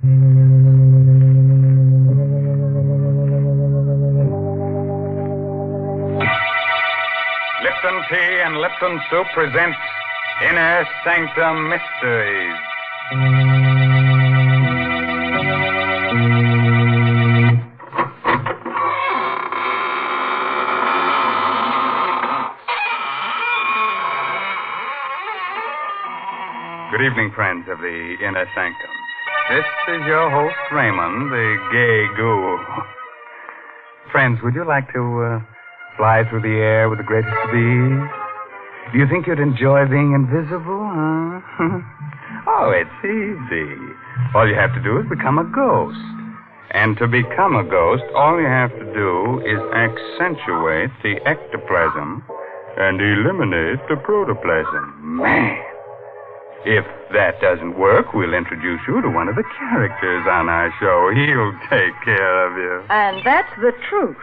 Lipton Tea and Lipton Soup presents Inner Sanctum Mysteries. Good evening, friends of the Inner Sanctum. This is your host, Raymond, the gay ghoul. Friends, would you like to fly through the air with the greatest of ease? Do you think you'd enjoy being invisible, huh? Oh, it's easy. All you have to do is become a ghost. And to become a ghost, all you have to do is accentuate the ectoplasm and eliminate the protoplasm. Man! If that doesn't work, we'll introduce you to one of the characters on our show. He'll take care of you. And that's the truth.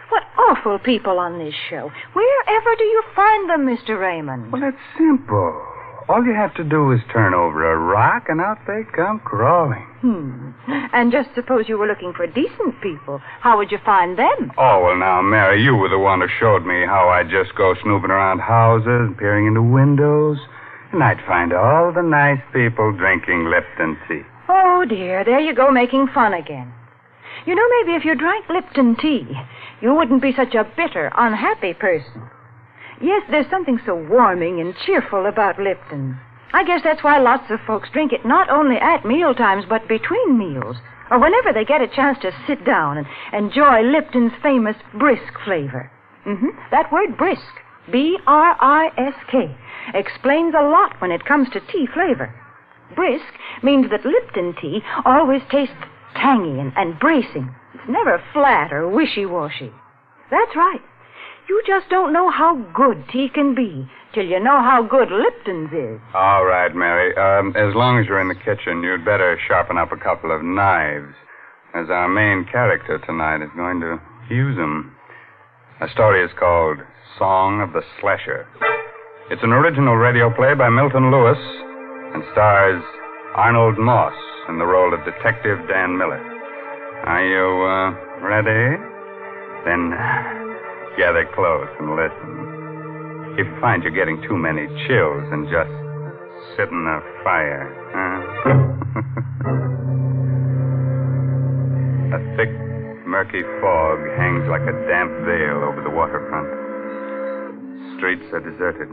What awful people on this show. Wherever do you find them, Mr. Raymond? Well, it's simple. All you have to do is turn over a rock, and out they come crawling. And just suppose you were looking for decent people. How would you find them? Oh, well, now, Mary, you were the one who showed me how I just go snooping around houses, peering into windows, and I'd find all the nice people drinking Lipton tea. Oh, dear, there you go making fun again. You know, maybe if you drank Lipton tea, you wouldn't be such a bitter, unhappy person. Yes, there's something so warming and cheerful about Lipton. I guess that's why lots of folks drink it not only at meal times, but between meals, or whenever they get a chance to sit down and enjoy Lipton's famous brisk flavor. That word brisk, B-R-I-S-K, explains a lot when it comes to tea flavor. Brisk means that Lipton tea always tastes tangy and bracing. It's never flat or wishy-washy. That's right. You just don't know how good tea can be till you know how good Lipton's is. All right, Mary. As long as you're in the kitchen, you'd better sharpen up a couple of knives, as our main character tonight is going to use them. The story is called Song of the Slasher. It's an original radio play by Milton Lewis and stars Arnold Moss in the role of Detective Dan Miller. Are you ready? Then gather close and listen. If you find you're getting too many chills, then just sit in the fire. A thick, murky fog hangs like a damp veil over the waterfront. Streets are deserted.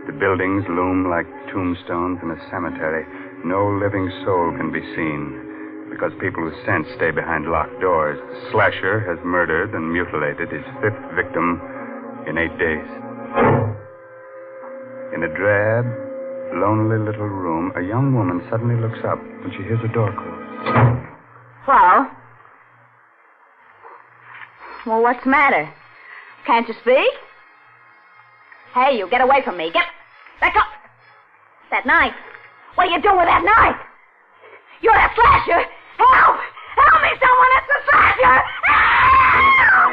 The buildings loom like tombstones in a cemetery. No living soul can be seen because people who sense stay behind locked doors. The slasher has murdered and mutilated his fifth victim in 8 days. In a drab, lonely little room, a young woman suddenly looks up when she hears a door close. Hello? Well, what's the matter? Can't you speak? Hey, you get away from me. Get back up. That knife. What are you doing with that knife? You're a slasher. Help! Help me, someone! It's the slasher! Help!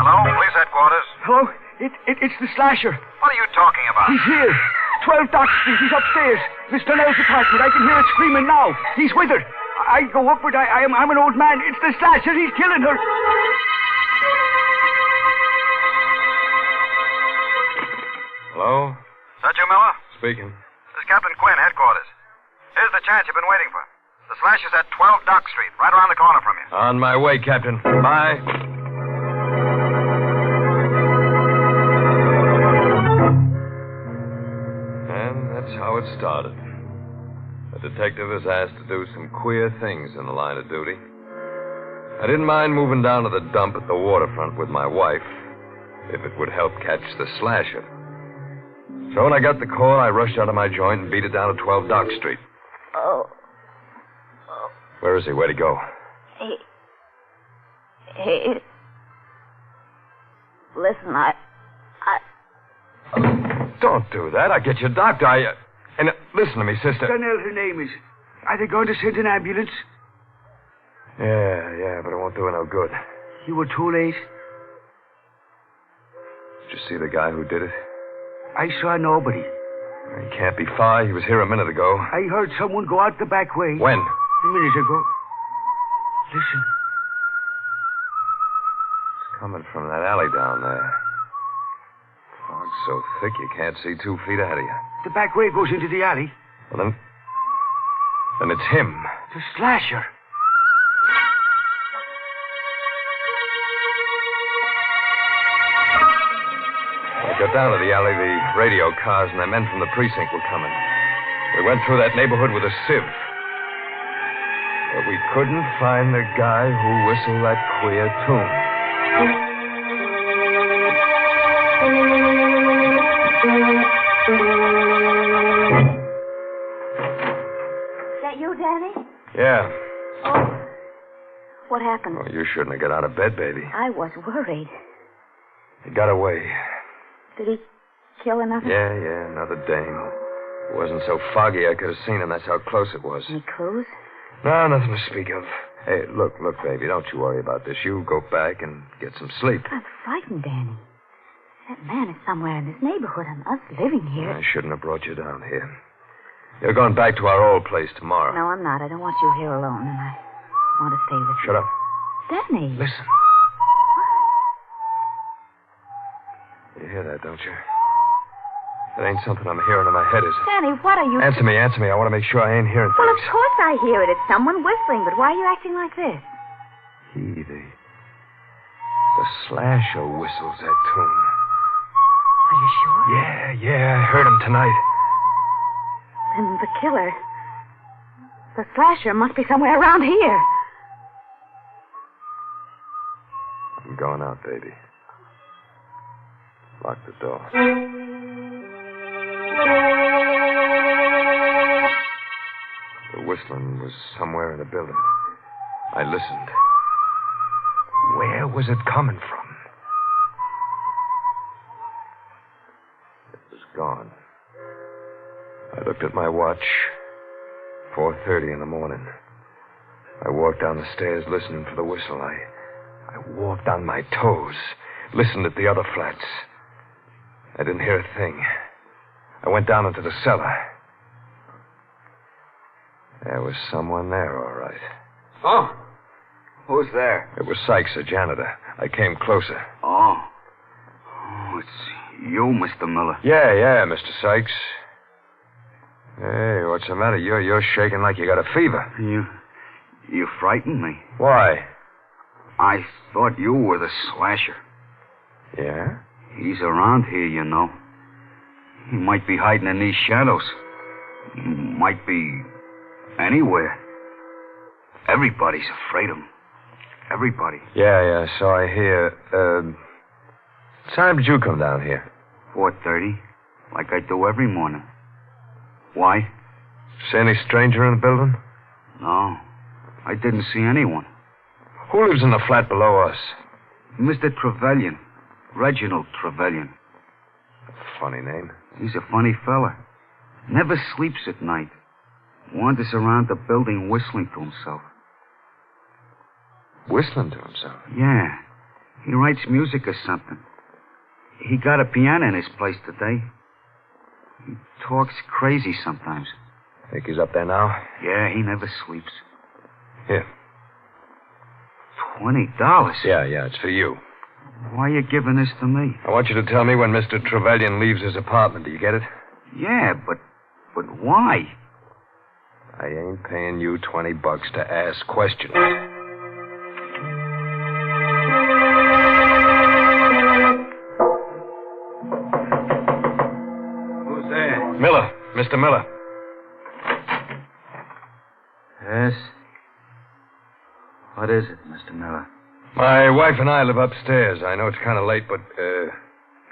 Hello, police headquarters. Hello? It's the slasher. What are you talking about? He's here. 12 Dock Street. He's upstairs. Miss Donnell's apartment. I can hear it screaming now. He's with her. I go up, but I'm an old man. It's the slasher. He's killing her. Hello? Is that you, Miller? Speaking. This is Captain Quinn, headquarters. Here's the chance you've been waiting for. The slasher's at 12 Dock Street, right around the corner from you. On my way, Captain. Bye. And that's how it started. A detective is asked to do some queer things in the line of duty. I didn't mind moving down to the dump at the waterfront with my wife, if it would help catch the slasher. So when I got the call, I rushed out of my joint and beat it down to 12 Dock Street. Oh. Where is he? Where'd he go? He... Listen, Don't do that. I'll get you a doctor. And listen to me, sister. Donnell, her name is. Are they going to send an ambulance? Yeah, but it won't do her no good. You were too late. Did you see the guy who did it? I saw nobody. He can't be far. He was here a minute ago. I heard someone go out the back way. When? A minute ago. Listen. It's coming from that alley down there. Fog's so thick you can't see 2 feet ahead of you. The back way goes into the alley. Well, then it's him. The slasher. I got down to the alley, the radio cars and the men from the precinct were coming. We went through that neighborhood with a sieve. But we couldn't find the guy who whistled that queer tune. Is that you, Danny? Yeah. Oh. What happened? Oh, you shouldn't have got out of bed, baby. I was worried. He got away. Did he kill another? Yeah, another dame. It wasn't so foggy I could have seen him. That's how close it was. Any clues? No, nothing to speak of. Hey, look, baby, don't you worry about this. You go back and get some sleep. I'm frightened, Danny. That man is somewhere in this neighborhood and us living here. I shouldn't have brought you down here. You're going back to our old place tomorrow. No, I'm not. I don't want you here alone, and I want to stay with you. Shut up. Danny. Listen. You hear that, don't you? That ain't something I'm hearing in my head, is it? Danny, what are you... Answer me. I want to make sure I ain't hearing Well, things. of course I hear it. It's someone whistling, but why are you acting like this? The slasher whistles that tune. Are you sure? Yeah, I heard him tonight. Then the killer... The slasher must be somewhere around here. I'm going out, baby. Lock the door. The whistling was somewhere in the building. I listened. Where was it coming from? It was gone. I looked at my watch. 4:30 in the morning. I walked down the stairs listening for the whistle. I walked on my toes, listened at the other flats. I didn't hear a thing. I went down into the cellar. There was someone there, all right. Oh? Who's there? It was Sykes, the janitor. I came closer. Oh, it's you, Mr. Miller. Yeah, Mr. Sykes. Hey, what's the matter? You're shaking like you got a fever. You frightened me. Why? I thought you were the slasher. Yeah? He's around here, you know. He might be hiding in these shadows. He might be anywhere. Everybody's afraid of him. Everybody. Yeah, so I hear. What time did you come down here? 4:30, like I do every morning. Why? See any stranger in the building? No, I didn't see anyone. Who lives in the flat below us? Mr. Trevelyan. Reginald Trevelyan. Funny name. He's a funny fella. Never sleeps at night. Wanders around the building whistling to himself. Whistling to himself? Yeah. He writes music or something. He got a piano in his place today. He talks crazy sometimes. Think he's up there now? Yeah, he never sleeps. Here. $20? Yeah, it's for you. Why are you giving this to me? I want you to tell me when Mr. Trevelyan leaves his apartment. Do you get it? Yeah, but why? I ain't paying you $20 to ask questions. Who's there? Miller. Mr. Miller. Yes? What is it, Mr. Miller? My wife and I live upstairs. I know it's kind of late, but,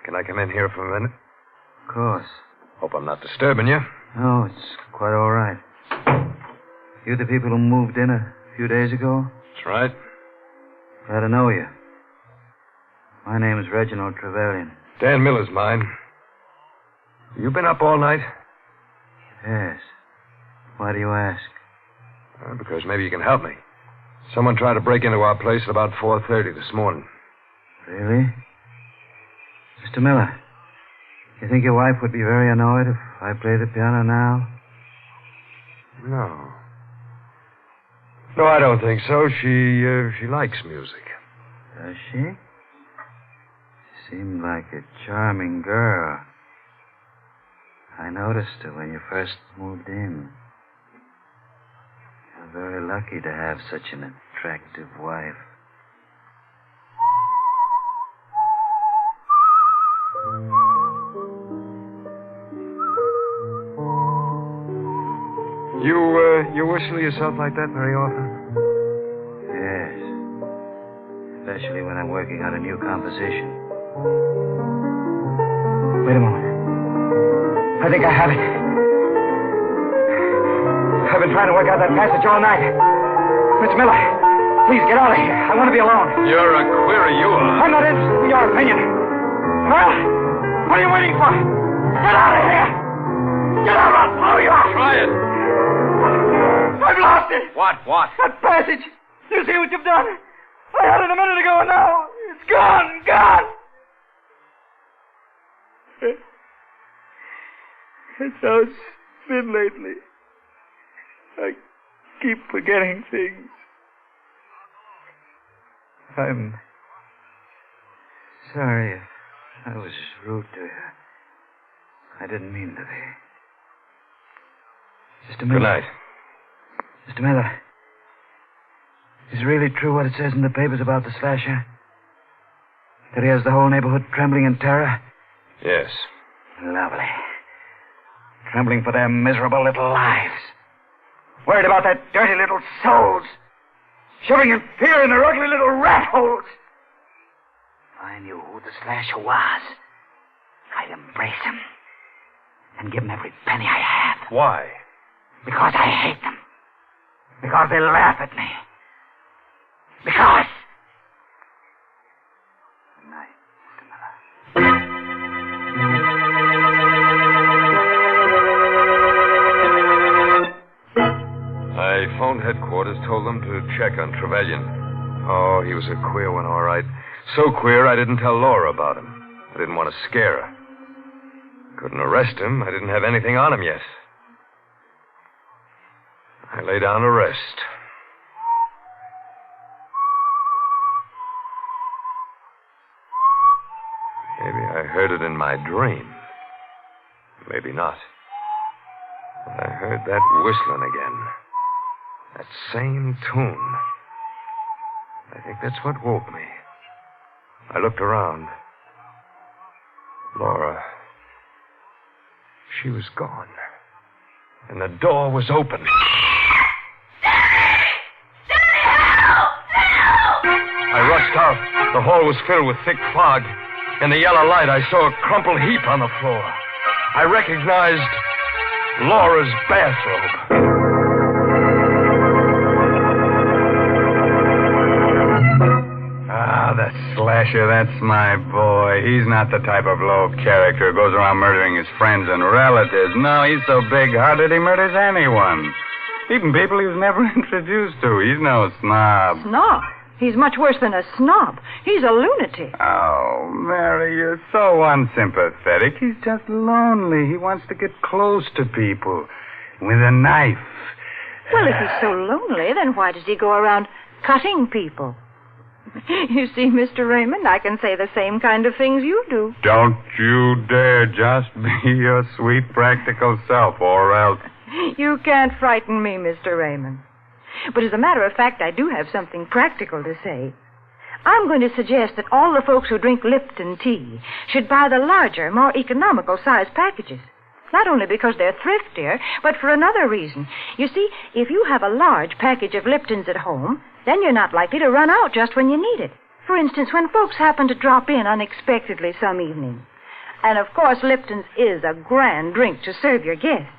can I come in here for a minute? Of course. Hope I'm not disturbing you. Oh, it's quite all right. You the people who moved in a few days ago? That's right. Glad to know you. My name is Reginald Trevelyan. Dan Miller's mine. You been up all night? Yes. Why do you ask? Because maybe you can help me. Someone tried to break into our place at about 4:30 this morning. Really? Mr. Miller, You think your wife would be very annoyed if I play the piano now? No. No, I don't think so. She likes music. Does she? Seemed like a charming girl. I noticed her when you first moved in. You're very lucky to have such an attractive wife. You whistle yourself like that very often? Yes. Especially when I'm working on a new composition. Wait a moment. I think I have it. I've been trying to work out that passage all night. Miss Miller, please get out of here. I want to be alone. You're a query, you are. I'm not interested in your opinion. Well, what are you waiting for? Get out of here! Get out, I'll blow you out! Try it. I've lost it! What? That passage! You see what you've done? I had it a minute ago, and now it's gone! It's how it's been lately. I keep forgetting things. I'm sorry if I was rude to you. I didn't mean to be. Mr. Miller. Good night. Mr. Miller. Is it really true what it says in the papers about the slasher? That he has the whole neighborhood trembling in terror? Yes. Lovely. Trembling for their miserable little lives. Worried about their dirty little souls. Shivering in fear in their ugly little rat holes. If I knew who the slasher was, I'd embrace him. And give him every penny I have. Why? Because I hate them. Because they laugh at me. Because... Good night, Mr. Miller. I phoned headquarters, told them to check on Trevelyan. Oh, he was a queer one, all right. So queer I didn't tell Laura about him. I didn't want to scare her. Couldn't arrest him. I didn't have anything on him yet. I lay down to rest. Maybe I heard it in my dream. Maybe not. But I heard that whistling again. That same tune. I think that's what woke me. I looked around. Laura. She was gone. And the door was open. I rushed out. The hall was filled with thick fog. In the yellow light, I saw a crumpled heap on the floor. I recognized Laura's bathrobe. Ah, the slasher, that's my boy. He's not the type of low character who goes around murdering his friends and relatives. No, he's so big-hearted he murders anyone. Even people he was never introduced to. He's no snob. Snob? He's much worse than a snob. He's a lunatic. Oh, Mary, you're so unsympathetic. He's just lonely. He wants to get close to people with a knife. Well, if he's so lonely, then why does he go around cutting people? You see, Mr. Raymond, I can say the same kind of things you do. Don't you dare just be your sweet, practical self, or else... You can't frighten me, Mr. Raymond. But as a matter of fact, I do have something practical to say. I'm going to suggest that all the folks who drink Lipton tea should buy the larger, more economical size packages. Not only because they're thriftier, but for another reason. You see, if you have a large package of Liptons at home, then you're not likely to run out just when you need it. For instance, when folks happen to drop in unexpectedly some evening. And, of course, Lipton's is a grand drink to serve your guests.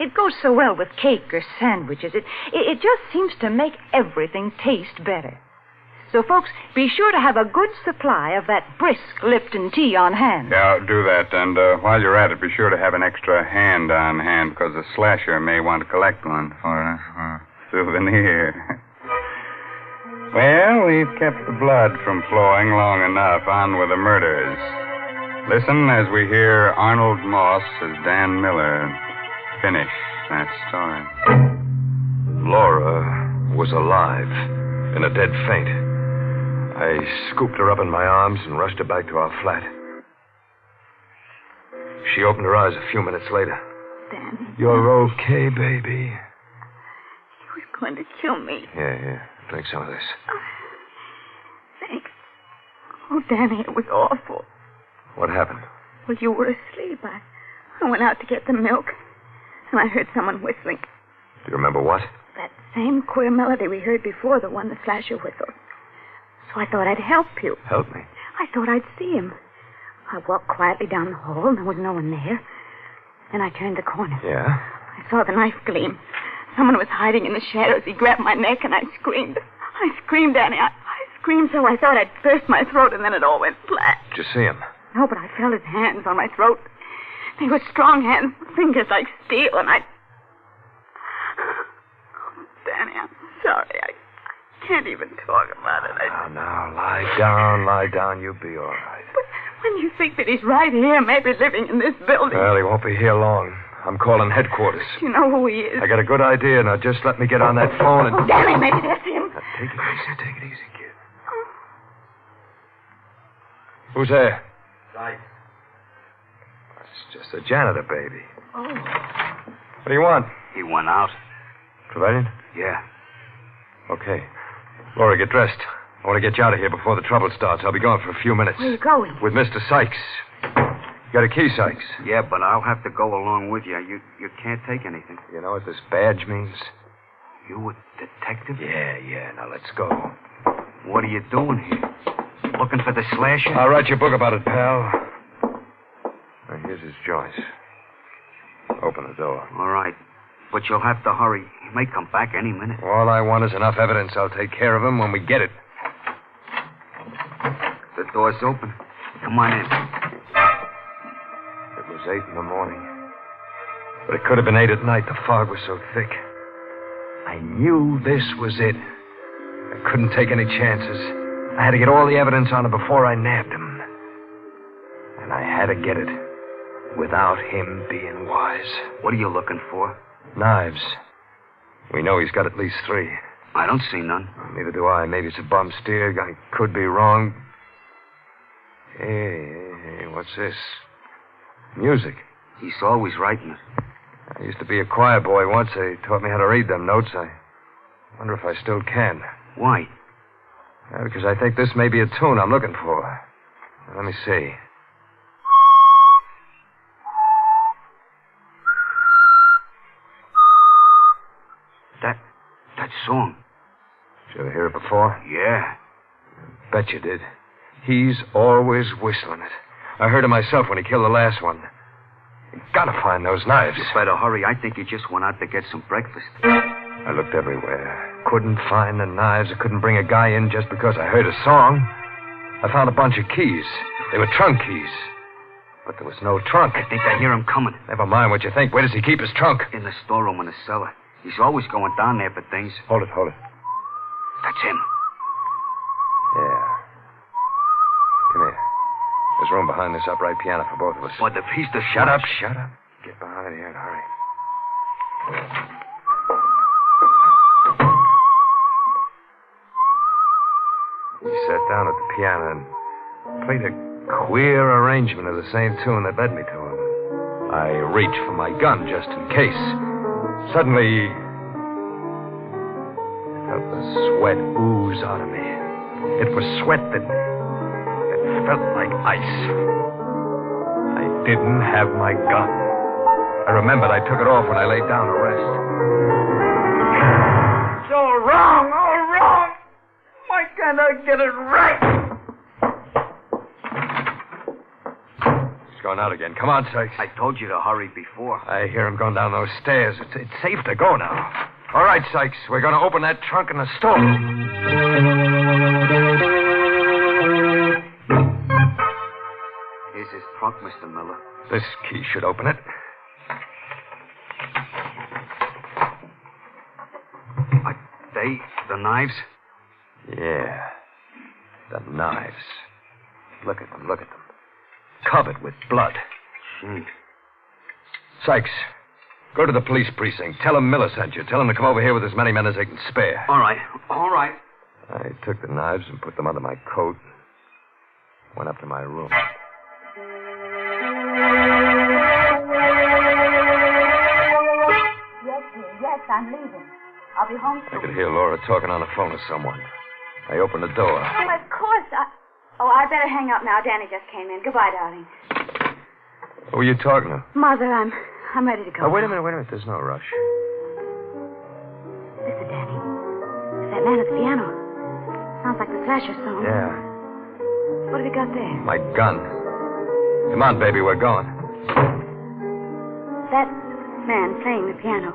It goes so well with cake or sandwiches. It just seems to make everything taste better. So, folks, be sure to have a good supply of that brisk Lipton tea on hand. Yeah, do that. And while you're at it, be sure to have an extra hand on hand, because the slasher may want to collect one for a souvenir. Well, we've kept the blood from flowing long enough. On with the murders. Listen as we hear Arnold Moss as Dan Miller finish that story. Laura was alive, in a dead faint. I scooped her up in my arms and rushed her back to our flat. She opened her eyes a few minutes later. Danny. You're okay, baby. He was going to kill me. Yeah. Drink some of this. Thanks. Oh, Danny, it was awful. What happened? Well, you were asleep. I went out to get the milk, and I heard someone whistling. Do you remember what? That same queer melody we heard before, the one the slasher whistled. So I thought I'd help you. Help me? I thought I'd see him. I walked quietly down the hall, and there was no one there. Then I turned the corner. Yeah? I saw the knife gleam. Someone was hiding in the shadows. He grabbed my neck, and I screamed. I screamed, Danny. I screamed so I thought I'd burst my throat, and then it all went flat. Did you see him? No, but I felt his hands on my throat. They were strong hands, fingers like steel, and I... Oh, Danny, I'm sorry. I can't even talk about it. Now, lie down. You'll be all right. But when you think that he's right here, maybe living in this building... Well, he won't be here long. I'm calling headquarters. You know who he is. I got a good idea. Now, just let me get on that phone and... Oh, Danny, maybe that's him. Now, take it easy, kid. Who's there? Right. It's just a janitor, baby. Oh. What do you want? He went out. Trevelyan? Yeah. Okay. Laura, get dressed. I want to get you out of here before the trouble starts. I'll be gone for a few minutes. Where are you going? With Mr. Sykes. You got a key, Sykes? Yeah, but I'll have to go along with you. You can't take anything. You know what this badge means? You a detective? Yeah. Now, let's go. What are you doing here? Looking for the slasher? I'll write you a book about it, pal. Now, here's his joint. Open the door. All right. But you'll have to hurry. He may come back any minute. All I want is enough evidence. I'll take care of him when we get it. The door's open. Come on in. It was 8 in the morning. But it could have been 8 at night. The fog was so thick. I knew this was it. I couldn't take any chances. I had to get all the evidence on him before I nabbed him. And I had to get it without him being wise. What are you looking for? Knives. We know he's got at least 3. I don't see none. Neither do I. Maybe it's a bum steer. I could be wrong. Hey, what's this? Music. He's always writing it. I used to be a choir boy once. They taught me how to read them notes. I wonder if I still can. Why? Because I think this may be a tune I'm looking for. Now, let me see. That song. Did you ever hear it before? Yeah. Bet you did. He's always whistling it. I heard it myself when he killed the last one. You gotta find those knives. You better hurry. I think he just went out to get some breakfast. I looked everywhere. Couldn't find the knives. I couldn't bring a guy in just because I heard a song. I found a bunch of keys. They were trunk keys. But there was no trunk. I think I hear him coming. Never mind what you think. Where does he keep his trunk? In the storeroom in the cellar. He's always going down there for things. Hold it. That's him. Yeah. Come here. There's room behind this upright piano for both of us. What, the piece to Shut up. Get behind here and hurry. He sat down at the piano and played a queer arrangement of the same tune that led me to him. I reached for my gun just in case. Suddenly, I felt the sweat ooze out of me. It was sweat that felt like ice. I didn't have my gun. I remembered I took it off when I laid down to rest. It's all wrong. Why can't I get it right? He's going out again. Come on, Sykes. I told you to hurry before. I hear him going down those stairs. It's safe to go now. All right, Sykes. We're going to open that trunk in the store. Here's his trunk, Mr. Miller. This key should open it. The knives? Yeah. The knives. Look at them. covered with blood. Sykes, go to the police precinct. Tell them Miller sent you. Tell them to come over here with as many men as they can spare. All right. I took the knives and put them under my coat. Went up to my room. Yes, I'm leaving. I'll be home soon. I could hear Laura talking on the phone with someone. I opened the door. Oh, of course. I better hang up now. Danny just came in. Goodbye, darling. Who are you talking to? Mother, I'm ready to go. Oh, wait a minute. There's no rush. Listen, Danny. It's that man at the piano. Sounds like the Slasher song. Yeah. What have you got there? My gun. Come on, baby, we're going. That man playing the piano.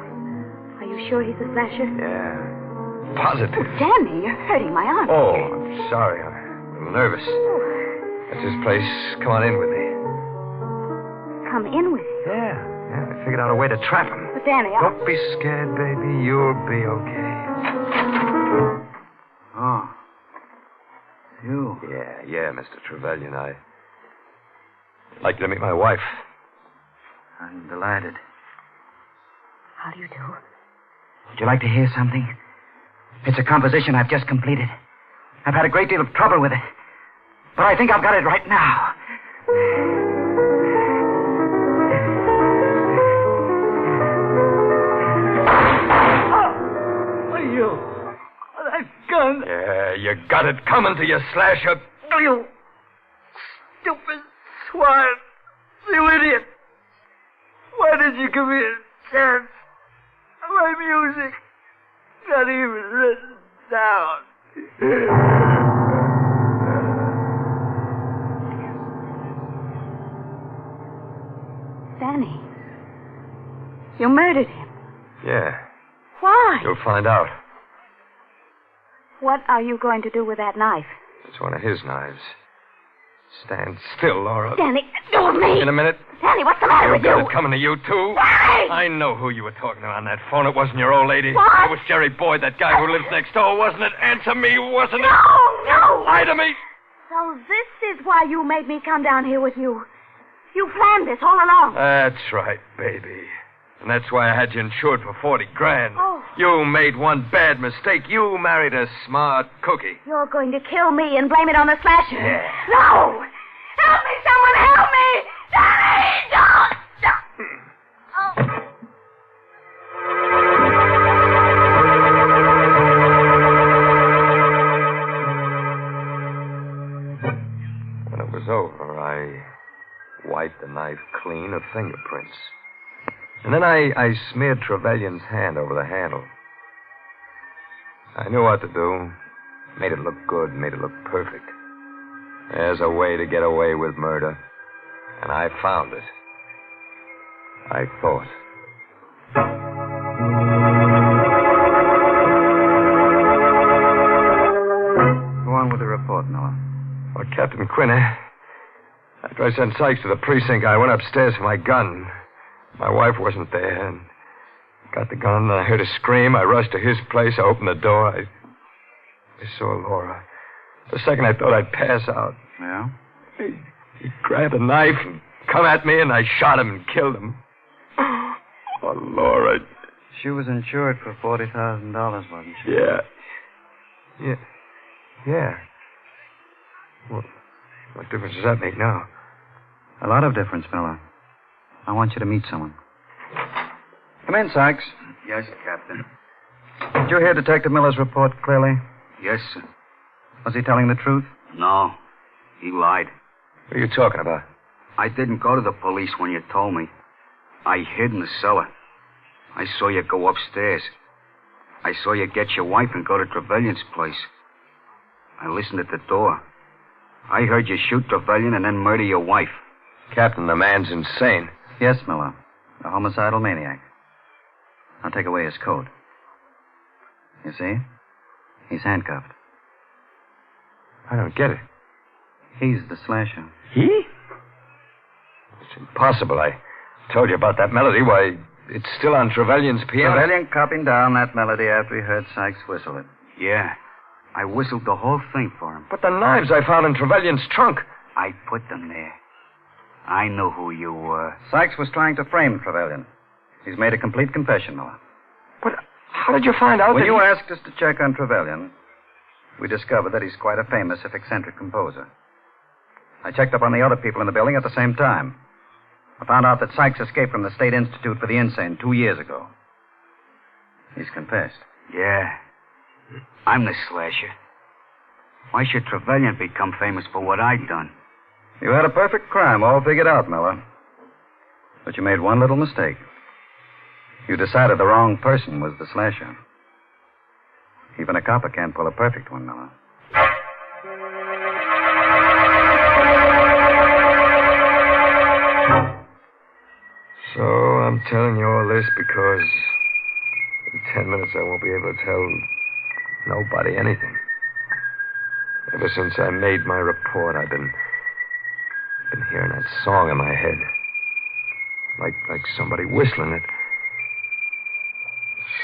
Are you sure he's the Slasher? Yeah. Positive. Danny, you're hurting my arm. Oh, I'm sorry. I'm a little nervous. That's his place. Come on in with me. Come in with you? Yeah. I figured out a way to trap him. But, Danny, Don't be scared, baby. You'll be okay. Oh. You? Yeah, Mr. Trevelyan. I'd like you to meet my wife. I'm delighted. How do you do? Would you like to hear something? It's a composition I've just completed. I've had a great deal of trouble with it. But I think I've got it right now. That gun. Yeah, you got it coming to you, Slasher. You stupid swine. You idiot. Why did you give me a chance? My music. Not even written down. Danny. You murdered him. Yeah, Why? you'll find out. What are you going to do with that knife? It's one of his knives. Stand still, Laura. Danny, do with me. In a minute. Danny, what's the matter You with got you? it coming to you, too. Danny! I know who you were talking to on that phone. It wasn't your old lady. What? It was Jerry Boyd, that guy who lives next door, wasn't it? Answer me, wasn't it? No! Lie to me. So this is why you made me come down here with you. You planned this all along. That's right, baby. And that's why I had you insured for $40,000. Oh. You made one bad mistake. You married a smart cookie. You're going to kill me and blame it on the Slasher. Yeah. No! Help me, someone help me! Danny, don't! When it was over, I wiped the knife clean of fingerprints. And then I smeared Trevelyan's hand over the handle. I knew what to do. Made it look good, made it look perfect. There's a way to get away with murder. And I found it. I thought. Go on with the report, Miller. Well, Captain Quinn, after I sent Sykes to the precinct, I went upstairs for my gun. My wife wasn't there, and got the gun, and I heard a scream. I rushed to his place. I opened the door. I saw Laura. For a second, I thought I'd pass out. Yeah? He grabbed a knife and come at me, and I shot him and killed him. Oh, Laura. She was insured for $40,000, wasn't she? Yeah. Well, what difference does that make now? A lot of difference, Miller. I want you to meet someone. Come in, Sykes. Yes, Captain. Did you hear Detective Miller's report clearly? Yes, sir. Was he telling the truth? No. He lied. What are you talking about? I didn't go to the police when you told me. I hid in the cellar. I saw you go upstairs. I saw you get your wife and go to Trevelyan's place. I listened at the door. I heard you shoot Trevelyan and then murder your wife. Captain, the man's insane. Yes, Miller. A homicidal maniac. I'll take away his coat. You see? He's handcuffed. I don't get it. He's the Slasher. He? It's impossible. I told you about that melody. Why, it's still on Trevelyan's piano. Trevelyan copied down that melody after he heard Sykes whistle it. Yeah. I whistled the whole thing for him. But the knives I found in Trevelyan's trunk. I put them there. I knew who you were. Sykes was trying to frame Trevelyan. He's made a complete confession, Miller. But how did you find out When that you asked us to check on Trevelyan, we discovered that he's quite a famous, if eccentric, composer. I checked up on the other people in the building at the same time. I found out that Sykes escaped from the State Institute for the Insane 2 years ago. He's confessed. Yeah. I'm the slasher. Why should Trevelyan become famous for what I'd done? You had a perfect crime all figured out, Miller. But you made one little mistake. You decided the wrong person was the slasher. Even a copper can't pull a perfect one, Miller. So I'm telling you all this because in 10 minutes I won't be able to tell nobody anything. Ever since I made my report, I've been hearing that song in my head. Like somebody whistling it.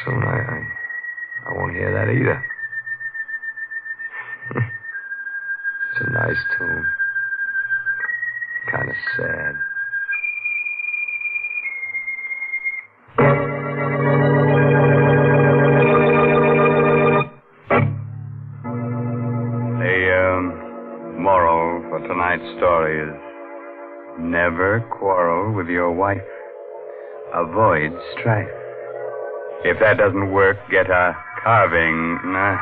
Soon I won't hear that either. It's a nice tune. Kind of sad. The moral for tonight's story is never quarrel with your wife. Avoid strife. If that doesn't work, get a carving knife.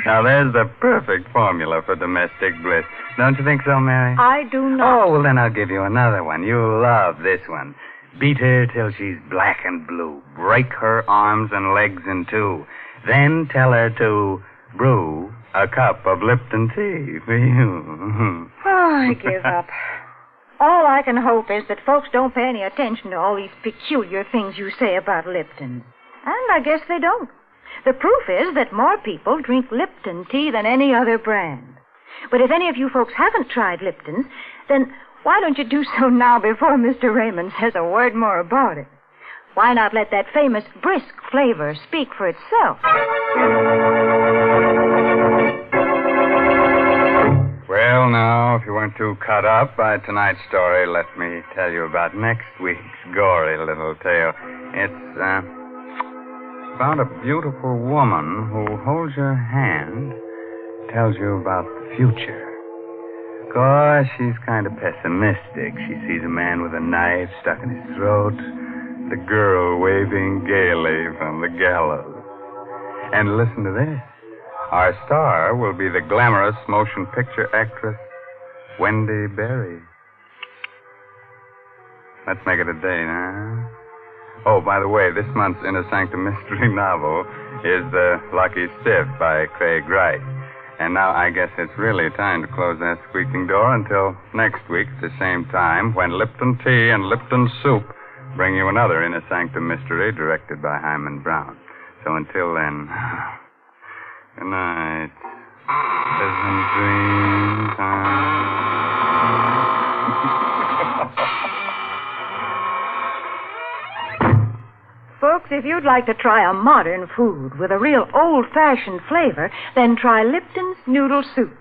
Now, there's the perfect formula for domestic bliss. Don't you think so, Mary? I do not. Oh, well, then I'll give you another one. You'll love this one. Beat her till she's black and blue. Break her arms and legs in two. Then tell her to brew a cup of Lipton tea for you. Oh, I give up. All I can hope is that folks don't pay any attention to all these peculiar things you say about Lipton. And I guess they don't. The proof is that more people drink Lipton tea than any other brand. But if any of you folks haven't tried Lipton's, then why don't you do so now before Mr. Raymond says a word more about it? Why not let that famous brisk flavor speak for itself? Well, now, if you weren't too cut up by tonight's story, let me tell you about next week's gory little tale. It's about a beautiful woman who holds your hand, tells you about the future. Of course, she's kind of pessimistic. She sees a man with a knife stuck in his throat, the girl waving gaily from the gallows. And listen to this. Our star will be the glamorous motion picture actress, Wendy Berry. Let's make it a date, huh? Oh, by the way, this month's Inner Sanctum mystery novel is The Lucky Stiff by Craig Wright. And now I guess it's really time to close that squeaking door until next week at the same time when Lipton Tea and Lipton Soup bring you another Inner Sanctum mystery directed by Hyman Brown. So until then, good night. Pleasant dream time. Folks, if you'd like to try a modern food with a real old-fashioned flavor, then try Lipton's Noodle Soup.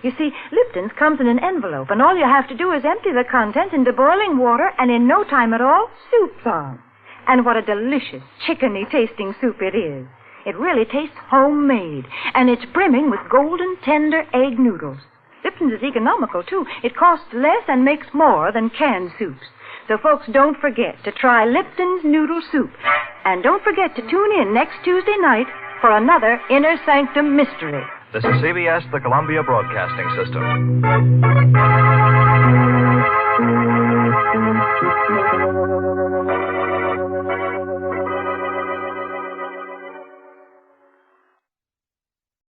You see, Lipton's comes in an envelope, and all you have to do is empty the contents into boiling water, and in no time at all, soup's on. And what a delicious, chickeny-tasting soup it is. It really tastes homemade, and it's brimming with golden, tender egg noodles. Lipton's is economical, too. It costs less and makes more than canned soups. So, folks, don't forget to try Lipton's Noodle Soup. And don't forget to tune in next Tuesday night for another Inner Sanctum Mystery. This is CBS, the Columbia Broadcasting System.